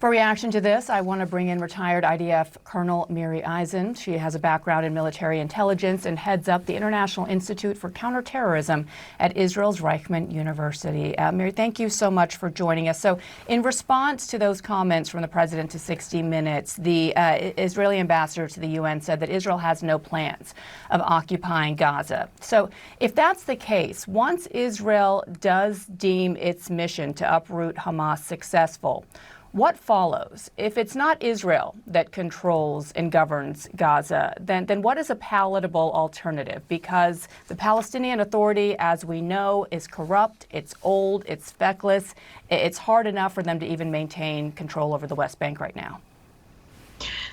For reaction to this, I want to bring in retired IDF Colonel Miri. She has a background in military intelligence and heads up the International Institute for Counterterrorism at Israel's Reichman University. Miri, thank you so much for joining us. So in response to those comments from the president to 60 Minutes, the Israeli ambassador to the UN said that Israel has no plans of occupying Gaza. So if that's the case, once Israel does deem its mission to uproot Hamas successful, what follows? If it's not Israel that controls and governs Gaza, then what is a palatable alternative? Because the Palestinian Authority, as we know, is corrupt, it's old, it's feckless. It's hard enough for them to even maintain control over the West Bank right now.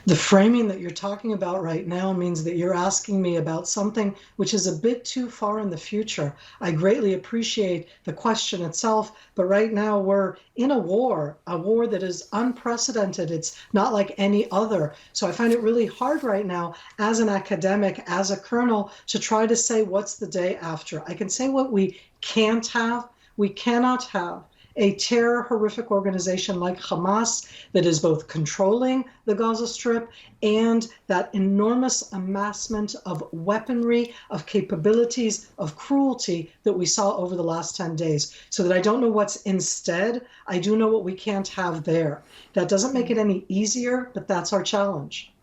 The framing that you're talking about right now means that you're asking me about something which is a bit too far in the future. I greatly appreciate the question itself, but right now we're in a war that is unprecedented. It's not like any other. So I find it really hard right now as an academic, as a colonel, to try to say what's the day after. I can say what we can't have. We cannot have a terror horrific organization like Hamas that is both controlling the Gaza Strip and that enormous amassment of weaponry, of capabilities, of cruelty that we saw over the last 10 days. So that I don't know what's instead. I do know what we can't have there. That doesn't make it any easier, but that's our challenge.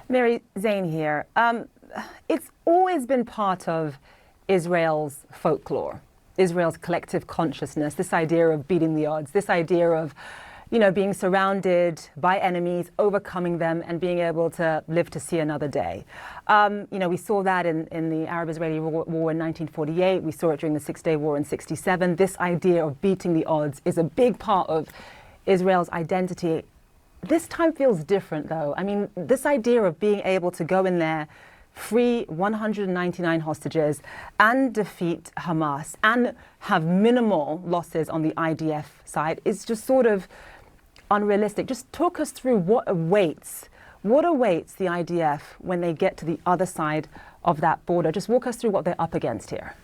Miri, Zain here. It's always been part of Israel's folklore, Israel's collective consciousness, this idea of beating the odds, this idea of, being surrounded by enemies, overcoming them, and being able to live to see another day. We saw that in the Arab-Israeli War in 1948. We saw it during the Six-Day War in 1967. This idea of beating the odds is a big part of Israel's identity. This time feels different, though. I mean, this idea of being able to go in there, free 199 hostages and defeat Hamas and have minimal losses on the IDF side is just sort of unrealistic. Just talk us through what awaits the IDF when they get to the other side of that border. Just walk us through what they're up against here.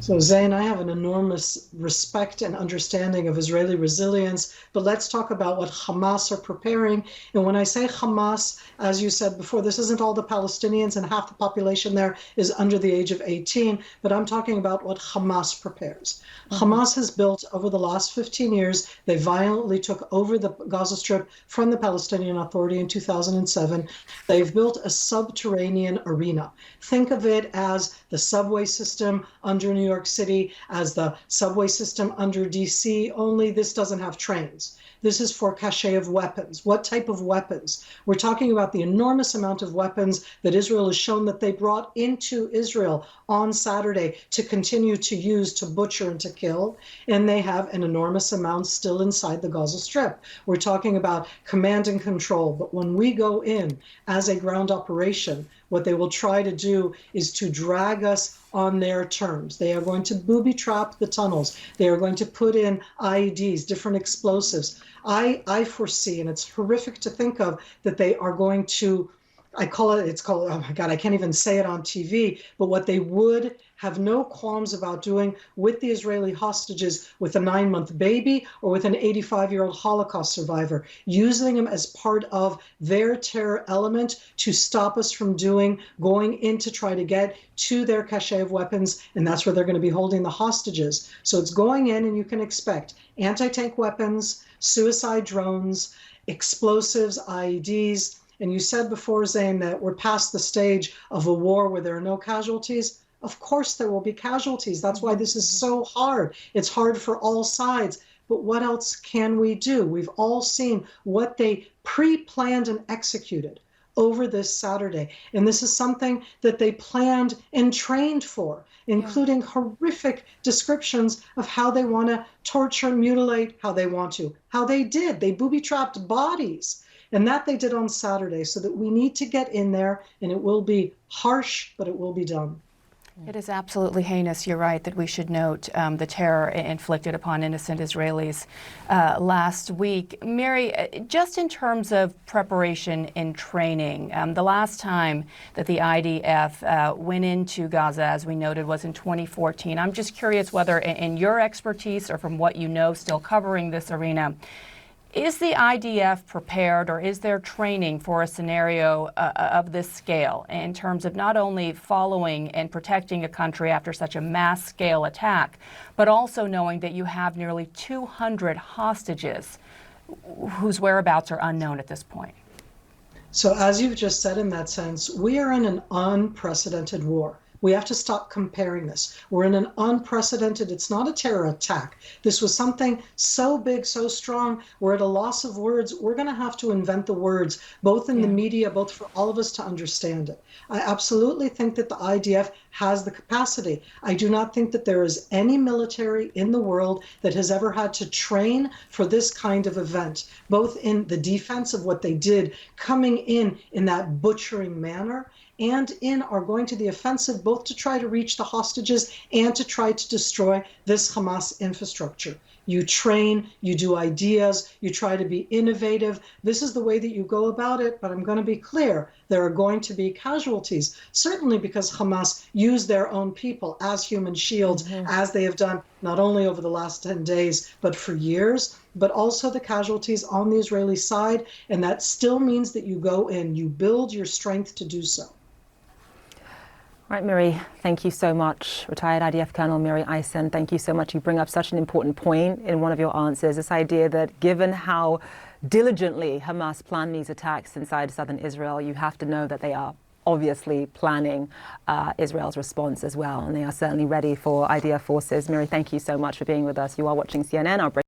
So Zain, I have an enormous respect and understanding of Israeli resilience, but let's talk about what Hamas are preparing. And when I say Hamas, as you said before, this isn't all the Palestinians, and half the population there is under the age of 18, but I'm talking about what Hamas prepares. Hamas has built over the last 15 years, they violently took over the Gaza Strip from the Palestinian Authority in 2007. They've built a subterranean arena. Think of it as the subway system under New York City, as the subway system under DC, only this doesn't have trains. This is for cache of weapons. What type of weapons? We're talking about the enormous amount of weapons that Israel has shown that they brought into Israel on Saturday to continue to use to butcher and to kill. And they have an enormous amount still inside the Gaza Strip. We're talking about command and control. But when we go in as a ground operation, what they will try to do is to drag us on their terms. They are going to booby trap the tunnels. They are going to put in IEDs, different explosives. I foresee, and it's horrific to think of, that they are going to, oh my God, I can't even say it on TV, but what they would have no qualms about doing with the Israeli hostages, with a 9-month baby or with an 85-year-old Holocaust survivor, using them as part of their terror element to stop us from going in to try to get to their cache of weapons, and that's where they're going to be holding the hostages. So it's going in, and you can expect anti-tank weapons, suicide drones, explosives, IEDs. And you said before, Zain, that we're past the stage of a war where there are no casualties. Of course there will be casualties. That's why this is so hard. It's hard for all sides. But what else can we do? We've all seen what they pre-planned and executed over this Saturday. And this is something that they planned and trained for, including horrific descriptions of how they want to torture and mutilate, how they did. They booby-trapped bodies. And that they did on Saturday, so that we need to get in there, and it will be harsh, but it will be done. It is absolutely heinous. You're right that we should note the terror inflicted upon innocent Israelis last week. Miri, just in terms of preparation and training, the last time that the IDF went into Gaza, as we noted, was in 2014. I'm just curious whether in your expertise or from what you know still covering this arena, Is the IDF prepared, or is there training for a scenario of this scale in terms of not only following and protecting a country after such a mass scale attack, but also knowing that you have nearly 200 hostages whose whereabouts are unknown at this point? So as you've just said, in that sense, we are in an unprecedented war. We have to stop comparing this. We're in an unprecedented, it's not a terror attack. This was something so big, so strong. We're at a loss of words. We're going to have to invent the words, both in the media, both for all of us to understand it. I absolutely think that the IDF has the capacity. I do not think that there is any military in the world that has ever had to train for this kind of event, both in the defense of what they did, coming in that butchering manner, and are going to the offensive, both to try to reach the hostages and to try to destroy this Hamas infrastructure. You train, you do ideas, you try to be innovative. This is the way that you go about it, but I'm going to be clear. There are going to be casualties, certainly because Hamas used their own people as human shields, as they have done not only over the last 10 days, but for years, but also the casualties on the Israeli side. And that still means that you go in, you build your strength to do so. Right, Miri, thank you so much. Retired IDF Colonel Miri Eisen, thank you so much. You bring up such an important point in one of your answers, this idea that given how diligently Hamas planned these attacks inside southern Israel, you have to know that they are obviously planning Israel's response as well, and they are certainly ready for IDF forces. Miri, thank you so much for being with us. You are watching CNN. Our